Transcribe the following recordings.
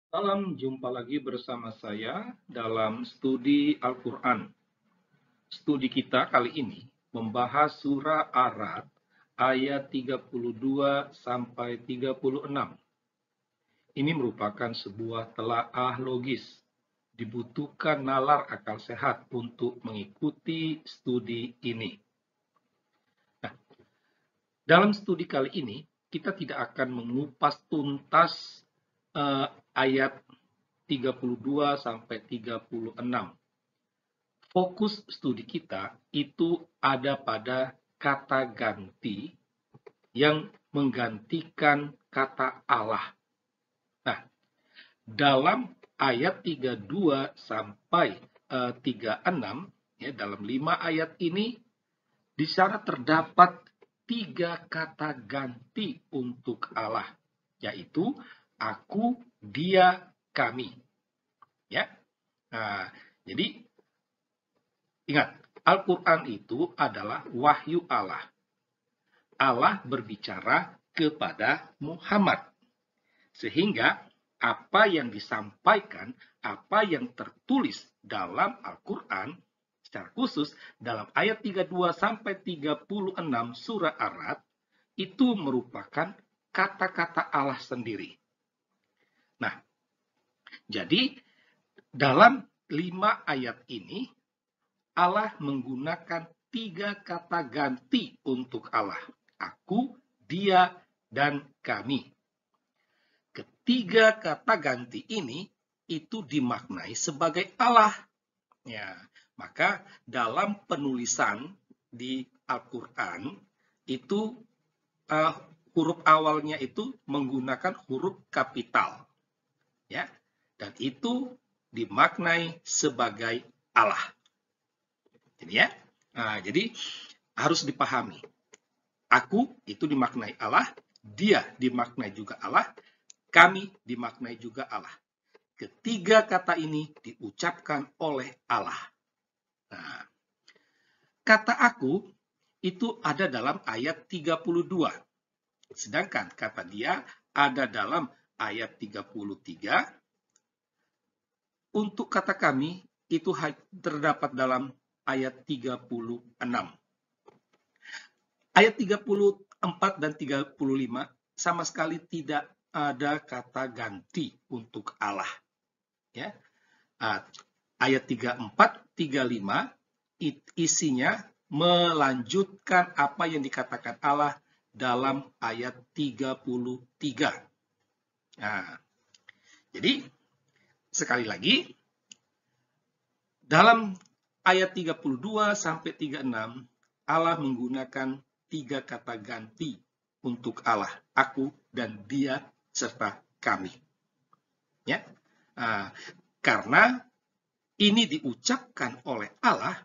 Salam jumpa lagi bersama saya dalam studi Al-Quran. Studi kita kali ini membahas surah Ar-Ra'd ayat 32 sampai 36. Ini merupakan sebuah telaah logis. Dibutuhkan nalar akal sehat untuk mengikuti studi ini. Nah, dalam studi kali ini, kita tidak akan mengupas tuntas ayat 32 sampai 36. Fokus studi kita itu ada pada kata ganti yang menggantikan kata Allah. Nah, dalam ayat 32 sampai 36, ya, dalam 5 ayat ini, di sana terdapat 3 kata ganti untuk Allah, yaitu aku, dia, kami. Ya, nah, jadi ingat, Al-Quran itu adalah wahyu Allah. Allah berbicara kepada Muhammad. Sehingga apa yang disampaikan, apa yang tertulis dalam Al-Quran, secara khusus dalam ayat 32 sampai 36 surah Ar-Ra'd, itu merupakan kata-kata Allah sendiri. Nah, jadi dalam 5 ayat ini, Allah menggunakan 3 kata ganti untuk Allah. Aku, dia, dan kami. Ketiga kata ganti ini itu dimaknai sebagai Allah. Ya, maka dalam penulisan di Al-Quran itu huruf awalnya itu menggunakan huruf kapital. Ya, dan itu dimaknai sebagai Allah. Jadi ya, jadi harus dipahami. Aku itu dimaknai Allah, dia dimaknai juga Allah, kami dimaknai juga Allah. Ketiga kata ini diucapkan oleh Allah. Nah, kata aku itu ada dalam ayat 32. Sedangkan kata dia ada dalam ayat 33. Untuk kata kami itu terdapat dalam ayat 36. Ayat 34 dan 35 sama sekali tidak ada kata ganti untuk Allah. Ya. Ayat 34, 35 isinya melanjutkan apa yang dikatakan Allah dalam ayat 33. Nah, jadi sekali lagi dalam ayat 32 sampai 36 Allah menggunakan 3 kata ganti untuk Allah, aku dan dia serta kami. Ya. Karena ini diucapkan oleh Allah,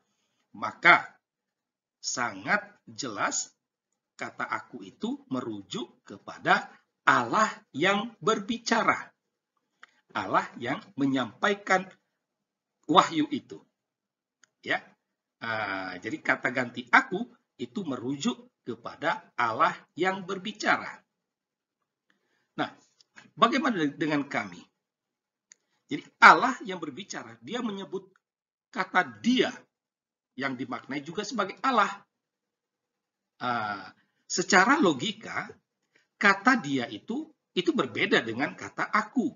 maka sangat jelas kata aku itu merujuk kepada Allah yang berbicara. Allah yang menyampaikan wahyu itu. Ya. Jadi kata ganti aku itu merujuk kepada Allah yang berbicara. Nah, bagaimana dengan kami? Jadi Allah yang berbicara, dia menyebut kata dia yang dimaknai juga sebagai Allah. Secara logika, kata dia itu berbeda dengan kata aku.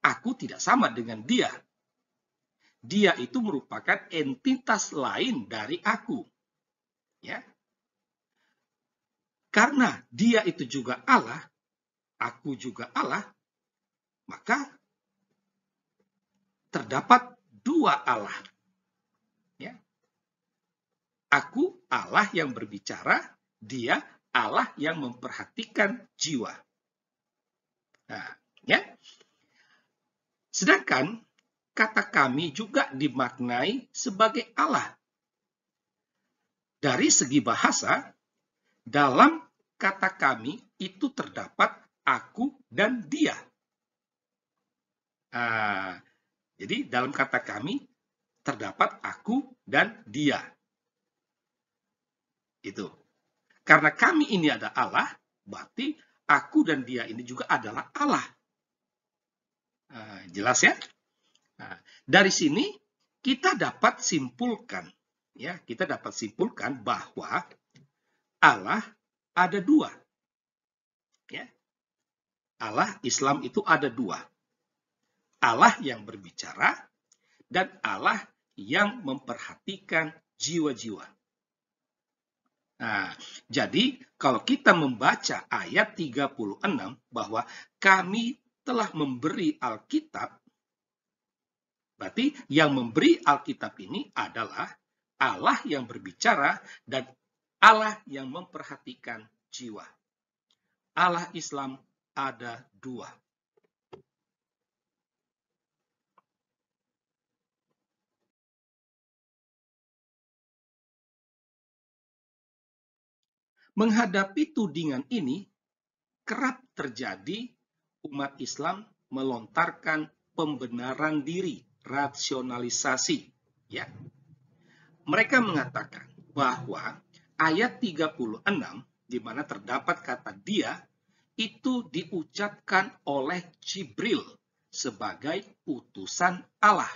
Aku tidak sama dengan dia. Dia itu merupakan entitas lain dari aku. Ya. Karena dia itu juga Allah, aku juga Allah, maka terdapat 2 Allah. Ya. Aku Allah yang berbicara, dia Allah yang memperhatikan jiwa. Nah, ya. Sedangkan kata kami juga dimaknai sebagai Allah. Dari segi bahasa, dalam kata kami itu terdapat aku dan dia. Jadi dalam kata kami terdapat aku dan dia. Itu. Karena kami ini ada Allah, berarti aku dan dia ini juga adalah Allah. Jelas ya? Nah, dari sini kita dapat simpulkan, ya, kita dapat simpulkan bahwa Allah ada dua, ya. Allah Islam itu ada dua. Allah yang berbicara dan Allah yang memperhatikan jiwa-jiwa. Nah, jadi kalau kita membaca ayat 36 bahwa kami telah memberi Alkitab, berarti yang memberi Alkitab ini adalah Allah yang berbicara dan Allah yang memperhatikan jiwa. Allah Islam ada dua. Menghadapi tudingan ini, kerap terjadi umat Islam melontarkan pembenaran diri, rasionalisasi. Ya. Mereka mengatakan bahwa ayat 36 di mana terdapat kata dia itu diucapkan oleh Jibril sebagai utusan Allah.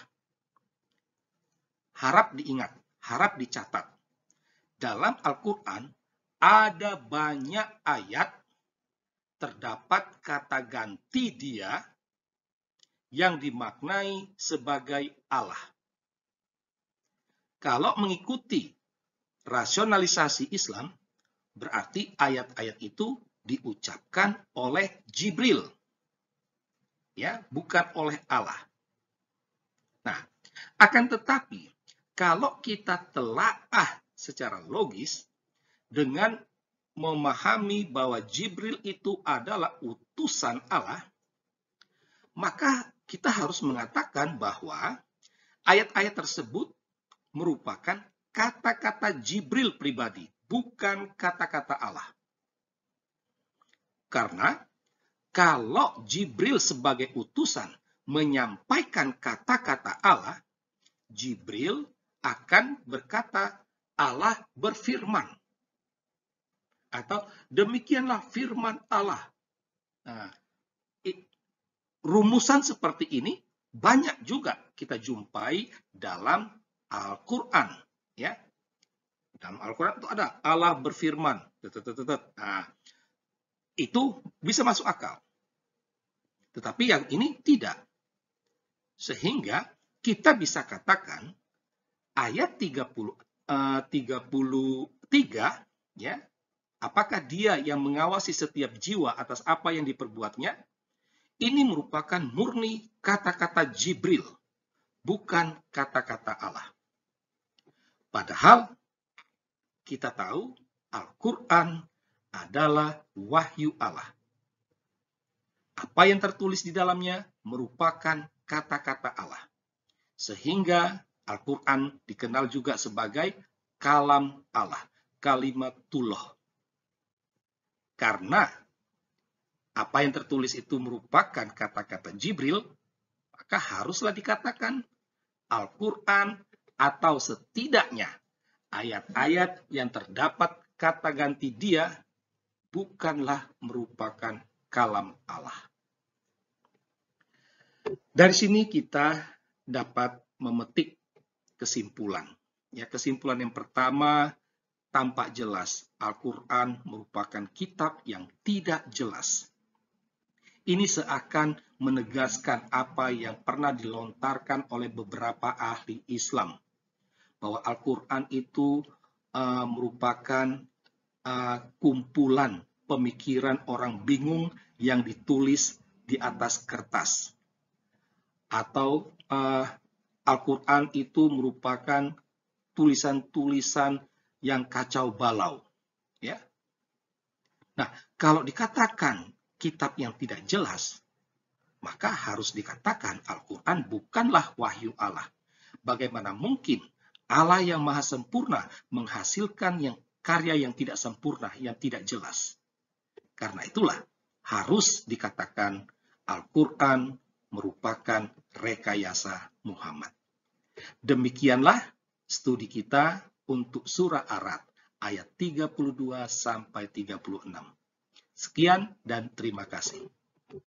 Harap diingat, harap dicatat. Dalam Al-Quran ada banyak ayat terdapat kata ganti dia yang dimaknai sebagai Allah. Kalau mengikuti rasionalisasi Islam, berarti ayat-ayat itu diucapkan oleh Jibril, ya, bukan oleh Allah. Nah, akan tetapi kalau kita telaah secara logis dengan memahami bahwa Jibril itu adalah utusan Allah, maka kita harus mengatakan bahwa ayat-ayat tersebut merupakan kata-kata Jibril pribadi, bukan kata-kata Allah. Karena kalau Jibril sebagai utusan menyampaikan kata-kata Allah, Jibril akan berkata Allah berfirman. Atau demikianlah firman Allah. Nah, rumusan seperti ini banyak juga kita jumpai dalam Al-Quran. Ya. Dalam Al-Quran itu ada Allah berfirman. Nah, itu bisa masuk akal. Tetapi yang ini tidak. Sehingga kita bisa katakan ayat 33 ya, apakah dia yang mengawasi setiap jiwa atas apa yang diperbuatnya? Ini merupakan murni kata-kata Jibril, bukan kata-kata Allah. Padahal kita tahu Al-Quran adalah wahyu Allah. Apa yang tertulis di dalamnya merupakan kata-kata Allah. Sehingga Al-Quran dikenal juga sebagai kalam Allah, kalimatullah. Karena apa yang tertulis itu merupakan kata-kata Jibril, maka haruslah dikatakan Al-Quran atau setidaknya ayat-ayat yang terdapat kata ganti dia bukanlah merupakan kalam Allah. Dari sini kita dapat memetik kesimpulan. Ya, kesimpulan yang pertama, tampak jelas Al-Quran merupakan kitab yang tidak jelas. Ini seakan menegaskan apa yang pernah dilontarkan oleh beberapa ahli Islam, bahwa Al-Quran itu merupakan kumpulan pemikiran orang bingung yang ditulis di atas kertas. Atau Al-Quran itu merupakan tulisan-tulisan yang kacau balau. Ya. Nah, kalau dikatakan kitab yang tidak jelas, maka harus dikatakan Al-Quran bukanlah wahyu Allah. Bagaimana mungkin Allah yang maha sempurna menghasilkan karya yang tidak sempurna, yang tidak jelas? Karena itulah harus dikatakan Al-Quran merupakan rekayasa Muhammad. Demikianlah studi kita untuk surah Ar-Ra'd ayat 32 sampai 36. Sekian dan terima kasih.